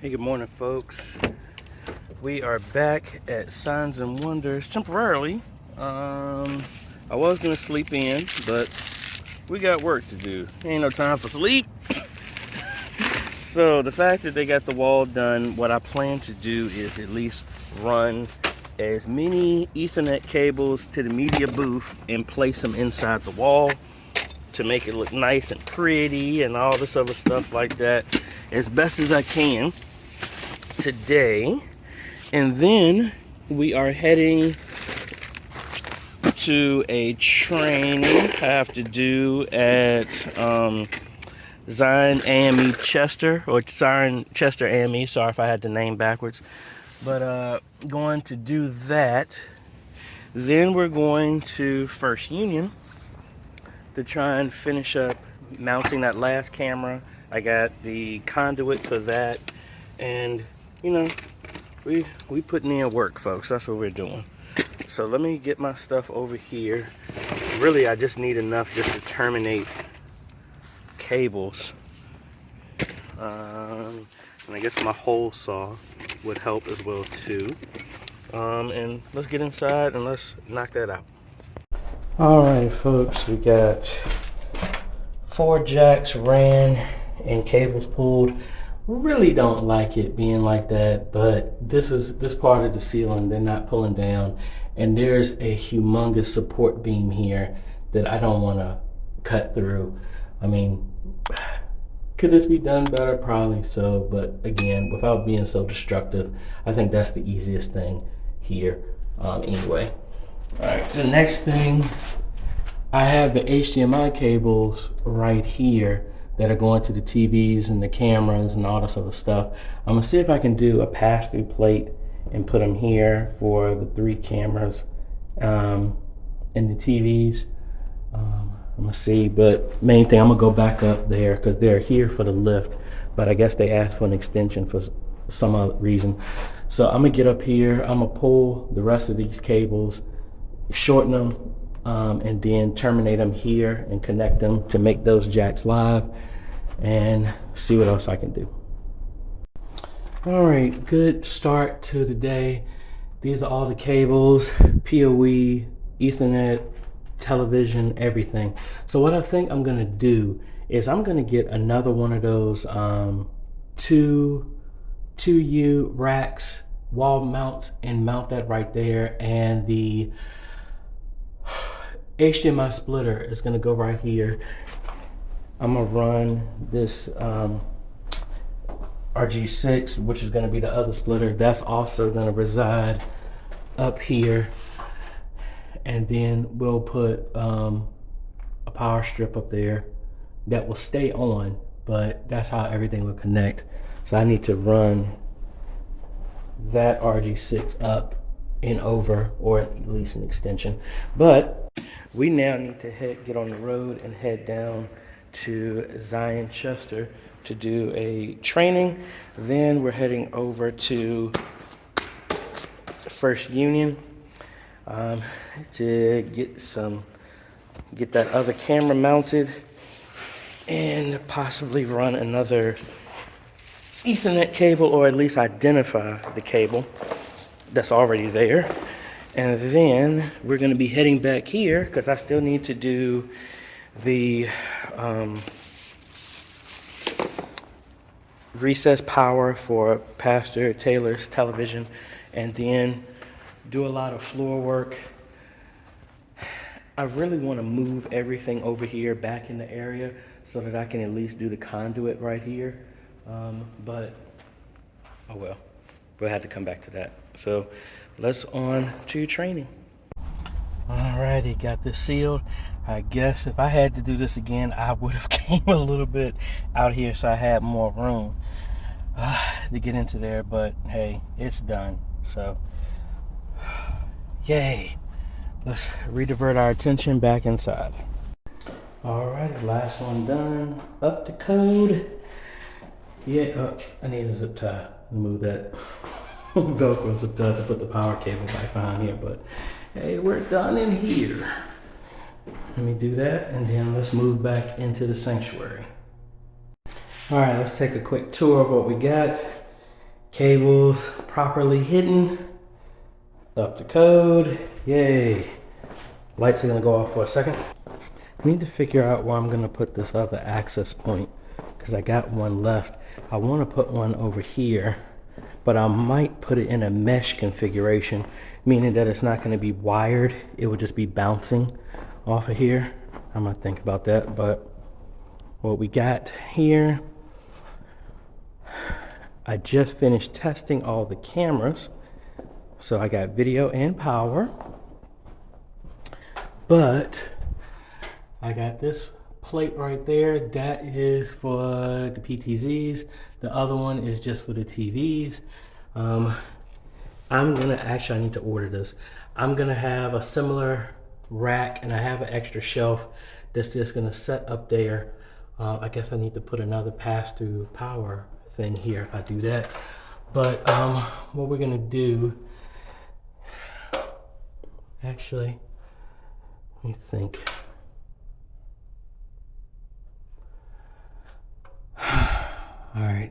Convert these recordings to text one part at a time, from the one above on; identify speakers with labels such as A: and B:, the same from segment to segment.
A: Hey, good morning, folks. We are back at Signs and Wonders temporarily. I was gonna sleep in, but we got work to do. Ain't no time for sleep. So the fact that they got the wall done, what I plan to do is at least run as many Ethernet cables to the media booth and place them inside the wall to make it look nice and pretty and all this other stuff like that as best as I can today. And then we are heading to a training I have to do at Zion AME Chester, or Zion Chester AME. Sorry if I had the name backwards. But going to do that. Then we're going to First Union to try and finish up mounting that last camera. I got the conduit for that. And, you know, we putting in work, folks. That's what we're doing. So let me get my stuff over here. Really, I just need enough just to terminate cables. And I guess my hole saw would help as well too. And let's get inside and let's knock that out. All right, folks, we got 4 jacks ran and cables pulled. Really don't like it being like that, but this part of the ceiling they're not pulling down, and there's a humongous support beam here that I don't want to cut through. I mean, could this be done better? Probably so, but again, without being so destructive, I think that's the easiest thing here. Anyway, all right, the next thing, I have the HDMI cables right here that are going to the TVs and the cameras and all this other stuff. I'm gonna see if I can do a pass-through plate and put them here for the 3 cameras and the TVs. I'm gonna see, but main thing, I'm gonna go back up there because they're here for the lift, but I guess they asked for an extension for some other reason. So I'm gonna get up here, I'm gonna pull the rest of these cables, shorten them, and then terminate them here and connect them to make those jacks live, and see what else I can do. All right, good start to the day. These are all the cables, PoE, Ethernet, television, everything. So what I think I'm gonna do is I'm gonna get another one of those 2U racks, wall mounts, and mount that right there, and the HDMI splitter is going to go right here. I'm going to run this RG6, which is going to be the other splitter. That's also going to reside up here. And then we'll put a power strip up there that will stay on, but that's how everything will connect. So I need to run that RG6 up and over, or at least an extension. But we now need to get on the road and head down to Zion Chester to do a training. Then we're heading over to First Union to get that other camera mounted and possibly run another Ethernet cable, or at least identify the cable that's already there. And then we're going to be heading back here because I still need to do the recess power for Pastor Taylor's television, and then do a lot of floor work. I really want to move everything over here back in the area so that I can at least do the conduit right here. But oh well, we'll have to come back to that. So let's on to training. Alrighty, got this sealed. I guess if I had to do this again, I would have came a little bit out here so I had more room to get into there, but hey, it's done. So yay, let's redivert our attention back inside. Alright, last one done, up to code. Yeah, I need a zip tie. Move that Velcro zip tie to put the power cable back behind here, but hey, we're done in here. Let me do that, and then let's move back into the sanctuary. All right, let's take a quick tour of what we got. Cables properly hidden. Up to code. Yay. Lights are gonna go off for a second. I need to figure out where I'm gonna put this other access point because I got one left. I want to put one over here, but I might put it in a mesh configuration, meaning that it's not going to be wired. It will just be bouncing off of here. I'm gonna think about that, but what we got here, I just finished testing all the cameras. So I got video and power, but I got this plate right there. That is for the PTZs. The other one is just for the TVs. I'm gonna, actually I need to order this. I'm gonna have a similar rack and I have an extra shelf that's just gonna set up there. I guess I need to put another pass-through power thing here if I do that. But what we're gonna do, actually, let me think. All right,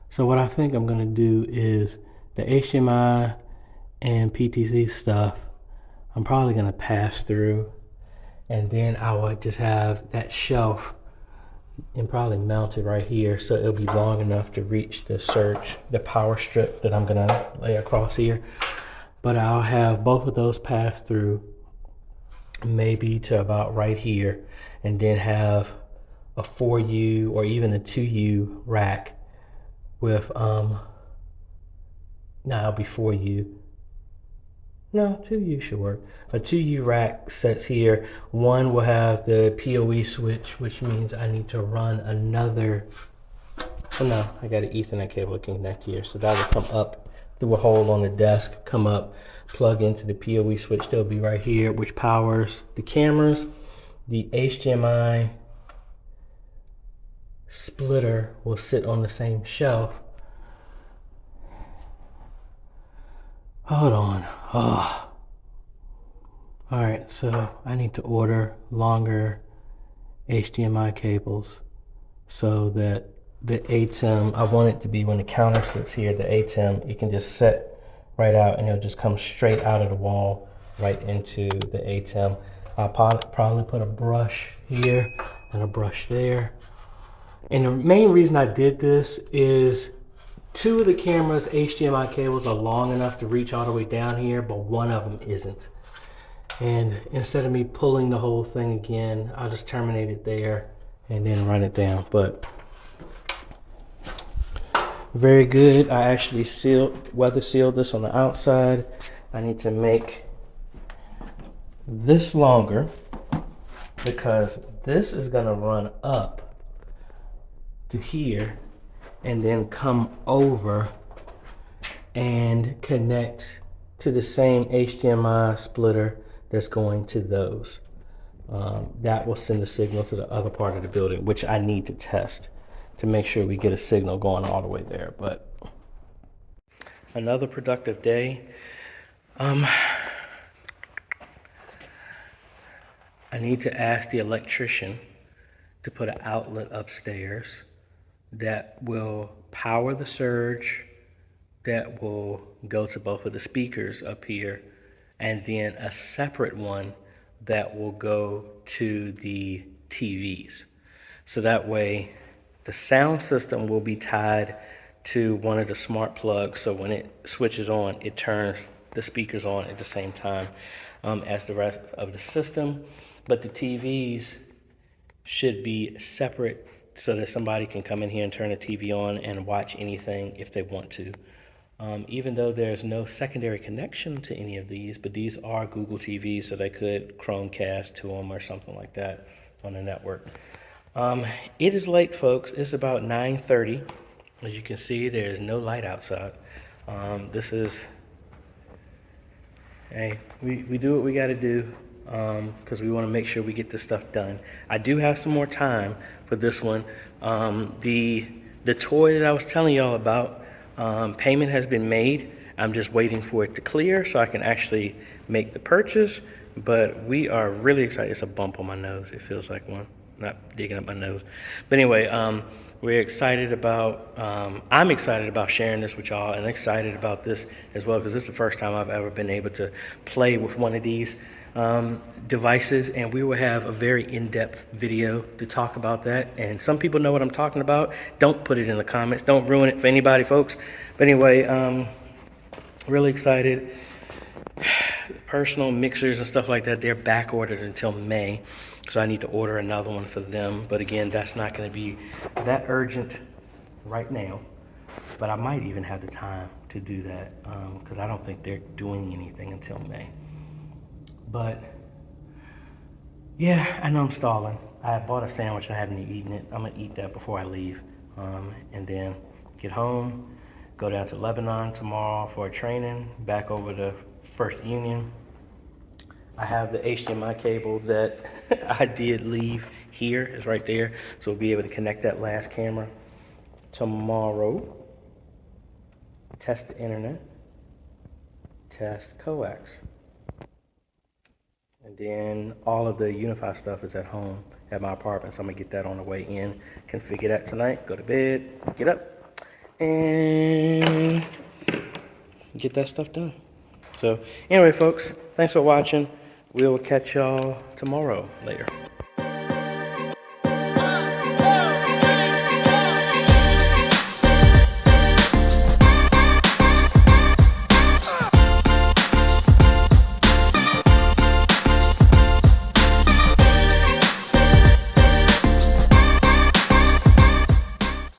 A: so what I think I'm gonna do is the HDMI and PTZ stuff, I'm probably gonna pass through, and then I would just have that shelf and probably mount it right here so it'll be long enough to reach the power strip that I'm gonna lay across here. But I'll have both of those pass through maybe to about right here, and then have a 4U or even a 2U rack with no, it'll be 4U. No, 2U should work. A 2U rack sets here. One will have the PoE switch, which means I need to run another. Oh no, I got an Ethernet cable to connect here, so that will come up through a hole on the desk, come up, plug into the PoE switch. They'll be right here, which powers the cameras. The HDMI splitter will sit on the same shelf. Hold on. Oh. All right, so I need to order longer HDMI cables so that the ATEM, I want it to be when the counter sits here, the ATEM, it can just set right out and it'll just come straight out of the wall right into the ATEM. I'll probably put a brush here and a brush there. And the main reason I did this is 2 of the camera's HDMI cables are long enough to reach all the way down here, but one of them isn't. And instead of me pulling the whole thing again, I'll just terminate it there and then run it down. But very good. I actually weather sealed this on the outside. I need to make this longer because this is gonna run up to here and then come over and connect to the same HDMI splitter that's going to those. That will send a signal to the other part of the building, which I need to test to make sure we get a signal going all the way there. But another productive day. I need to ask the electrician to put an outlet upstairs that will power the surge, that will go to both of the speakers up here, and then a separate one that will go to the TVs. So that way the sound system will be tied to one of the smart plugs, so when it switches on, it turns the speakers on at the same time as the rest of the system. But the TVs should be separate so that somebody can come in here and turn the TV on and watch anything if they want to. Even though there's no secondary connection to any of these, but these are Google TVs, so they could Chromecast to them or something like that on the network. It is late, folks. It's about 9:30. As you can see, there's no light outside. This is, hey, we do what we got to do because we want to make sure we get this stuff done. I do have some more time for this one. The toy that I was telling y'all about, payment has been made. I'm just waiting for it to clear so I can actually make the purchase, but we are really excited. It's a bump on my nose. It feels like one. not digging up my nose. But anyway, we're excited about, I'm excited about sharing this with y'all, and excited about this as well, because this is the first time I've ever been able to play with one of these devices, and we will have a very in-depth video to talk about that. And some people know what I'm talking about. Don't put it in the comments. Don't ruin it for anybody, folks. But anyway, really excited. Personal mixers and stuff like that, they're back ordered until May, so I need to order another one for them. But again, that's not going to be that urgent right now, but I might even have the time to do that, because I don't think they're doing anything until May. But yeah, I know I'm stalling. I bought a sandwich and I haven't even eaten it. I'm gonna eat that before I leave, and then get home, go down to Lebanon tomorrow for a training, back over to First Union. I have the HDMI cable that I did leave here, is right there, so we'll be able to connect that last camera tomorrow. Test the internet, test coax, and then all of the Unify stuff is at home at my apartment, so I'm gonna get that on the way in, configure that tonight, go to bed, get up, and get that stuff done. So anyway, folks, thanks for watching. We'll catch y'all tomorrow. Later.